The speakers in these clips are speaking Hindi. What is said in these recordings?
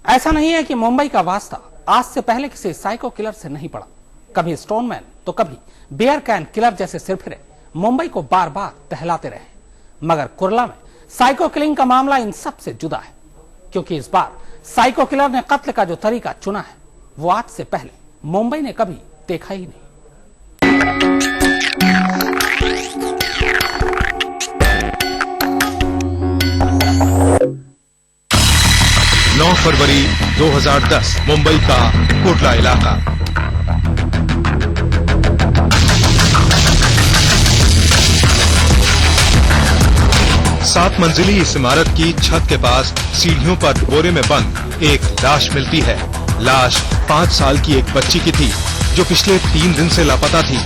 ऐसा नहीं है कि मुंबई का वास्ता आज से पहले किसी साइको किलर से नहीं पड़ा। कभी स्टोनमैन तो कभी बियर कैन किलर जैसे सिरफिरे मुंबई को बार बार टहलाते रहे, मगर कुर्ला में साइको किलिंग का मामला इन सब से जुदा है, क्योंकि इस बार साइको किलर ने कत्ल का जो तरीका चुना है वो आज से पहले मुंबई ने कभी देखा ही नहीं। 9 फरवरी 2010 मुंबई का कुर्ला इलाका। सात मंजिली इस इमारत की छत के पास सीढ़ियों पर बोरे में बंद एक लाश मिलती है। लाश 5 साल की एक बच्ची की थी जो पिछले 3 दिन से लापता थी।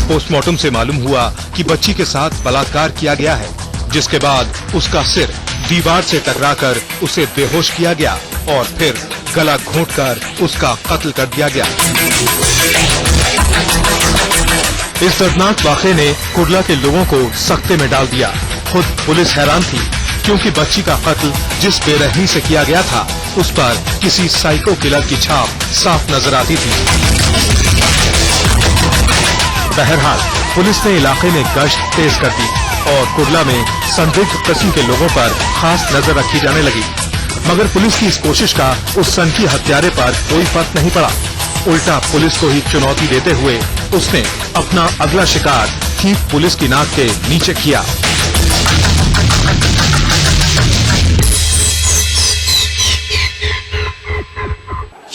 पोस्टमार्टम से मालूम हुआ कि बच्ची के साथ बलात्कार किया गया है, जिसके बाद उसका सिर दीवार से टकराकर उसे बेहोश किया गया और फिर गला घोंटकर उसका कत्ल कर दिया गया। इस दर्दनाक वाक़े ने कुर्ला के लोगों को सख्ते में डाल दिया। खुद पुलिस हैरान थी, क्योंकि बच्ची का कत्ल जिस बेरहमी से किया गया था उस पर किसी साइको किलर की छाप साफ नजर आती थी। बहरहाल पुलिस ने इलाके में गश्त तेज कर दी और कुर्ला में संदिग्ध किस्म के लोगों पर खास नजर रखी जाने लगी, मगर पुलिस की इस कोशिश का उस सनकी हत्यारे पर कोई फर्क नहीं पड़ा। उल्टा पुलिस को ही चुनौती देते हुए उसने अपना अगला शिकार ठीक पुलिस की नाक के नीचे किया।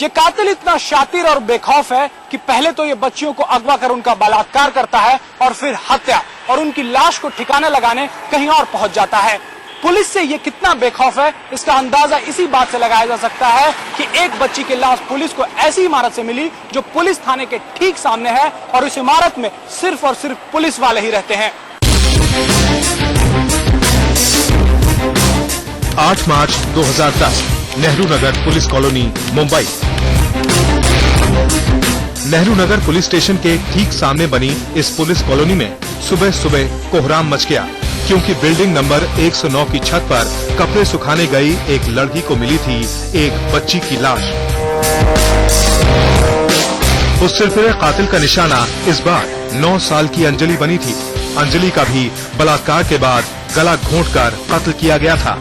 ये कातिल इतना शातिर और बेखौफ है कि पहले तो ये बच्चियों को अगवा कर उनका बलात्कार करता है और फिर हत्या और उनकी लाश को ठिकाने लगाने कहीं और पहुंच जाता है। पुलिस से ये कितना बेखौफ है इसका अंदाजा इसी बात से लगाया जा सकता है कि एक बच्ची की लाश पुलिस को ऐसी इमारत से मिली जो पुलिस थाने के ठीक सामने है और इस इमारत में सिर्फ और सिर्फ पुलिस वाले ही रहते हैं। 8 मार्च 2010 Nehru Nagar police colony Mumbai. Nehru Nagar police station के ठीक सामने बनी इस पुलिस कॉलोनी में सुबह सुबह कोहराम मच गया, क्योंकि बिल्डिंग नंबर 109 की छत पर कपड़े सुखाने गई एक लड़की को मिली थी एक बच्ची की लाश। उस सिरफिरे कातिल का निशाना इस बार 9 साल की अंजलि बनी थी। अंजलि का भी बलात्कार के बाद गला घोंटकर कत्ल किया गया था।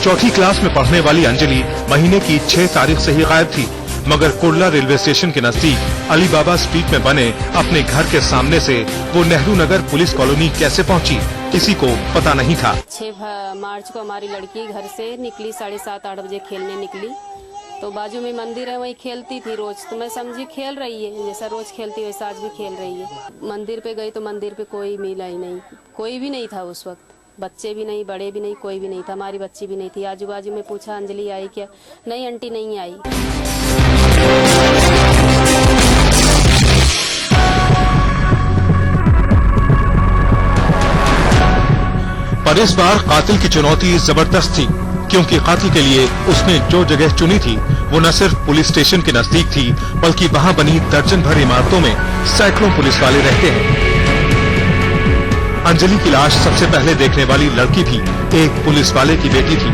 चौथी क्लास में पढ़ने वाली अंजलि महीने की 6 तारीख से ही गायब थी, मगर कुर्ला रेलवे स्टेशन के नजदीक अलीबाबा स्ट्रीट में बने अपने घर के सामने से वो नेहरू नगर पुलिस कॉलोनी कैसे पहुंची किसी को पता नहीं था। 6 मार्च को हमारी लड़की घर से निकली, 7:30-8 बजे खेलने निकली, तो बाजू में मंदिर है, वहीं खेलती थी रोज। तो मैं समझी खेल रही है, जैसा रोज खेलती वैसा आज भी खेल रही है। मंदिर पे गई तो मंदिर पे कोई मिला ही नहीं, कोई भी नहीं था उस वक्त। बच्चे भी नहीं, बड़े भी नहीं, कोई भी नहीं था। हमारी बच्ची भी नहीं थी। आजू बाजू में पूछा अंजलि आई क्या? नहीं आंटी नहीं आई। पर इस बार कातिल की चुनौती जबरदस्त थी, क्योंकि कातिल के लिए उसने जो जगह चुनी थी वो न सिर्फ पुलिस स्टेशन के नजदीक थी, बल्कि वहां बनी दर्जन भर इमारतों में सैकड़ों पुलिस वाले रहते हैं। अंजलि की लाश सबसे पहले देखने वाली लड़की भी एक पुलिस वाले की बेटी थी,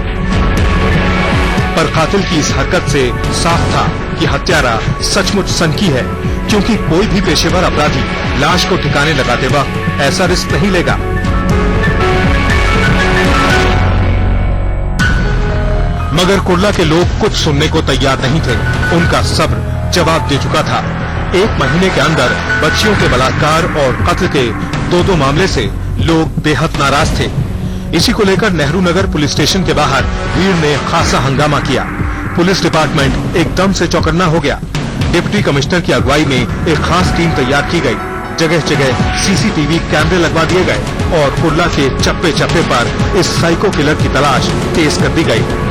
पर कातिल की इस हरकत से साफ था कि हत्यारा सचमुच सनकी है, क्योंकि कोई भी पेशेवर अपराधी लाश को ठिकाने लगाते वक्त ऐसा रिस्क नहीं लेगा। मगर कुर्ला के लोग कुछ सुनने को तैयार नहीं थे। उनका सब्र जवाब दे चुका था। 1 महीने के अंदर बच्चियों के बलात्कार और कत्ल के 2 मामले से लोग बेहद नाराज थे। इसी को लेकर नेहरू नगर पुलिस स्टेशन के बाहर भीड़ ने खासा हंगामा किया। पुलिस डिपार्टमेंट एकदम से चौकन्ना हो गया। डिप्टी कमिश्नर की अगुवाई में एक खास टीम तैयार की गई। जगह जगह सीसीटीवी कैमरे लगवा दिए गए और कुर्ला के चप्पे चप्पे पर इस साइको किलर की तलाश तेज कर दी गई।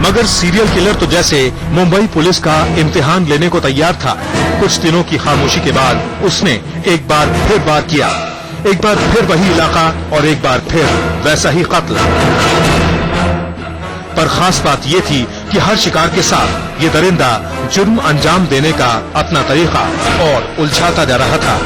मगर सीरियल किलर तो जैसे मुंबई पुलिस का इम्तिहान लेने को तैयार था। कुछ दिनों की खामोशी के बाद उसने एक बार फिर वार किया। एक बार फिर वही इलाका और एक बार फिर वैसा ही कत्ल। पर खास बात ये थी कि हर शिकार के साथ ये दरिंदा जुर्म अंजाम देने का अपना तरीका और उलझाता जा रहा था।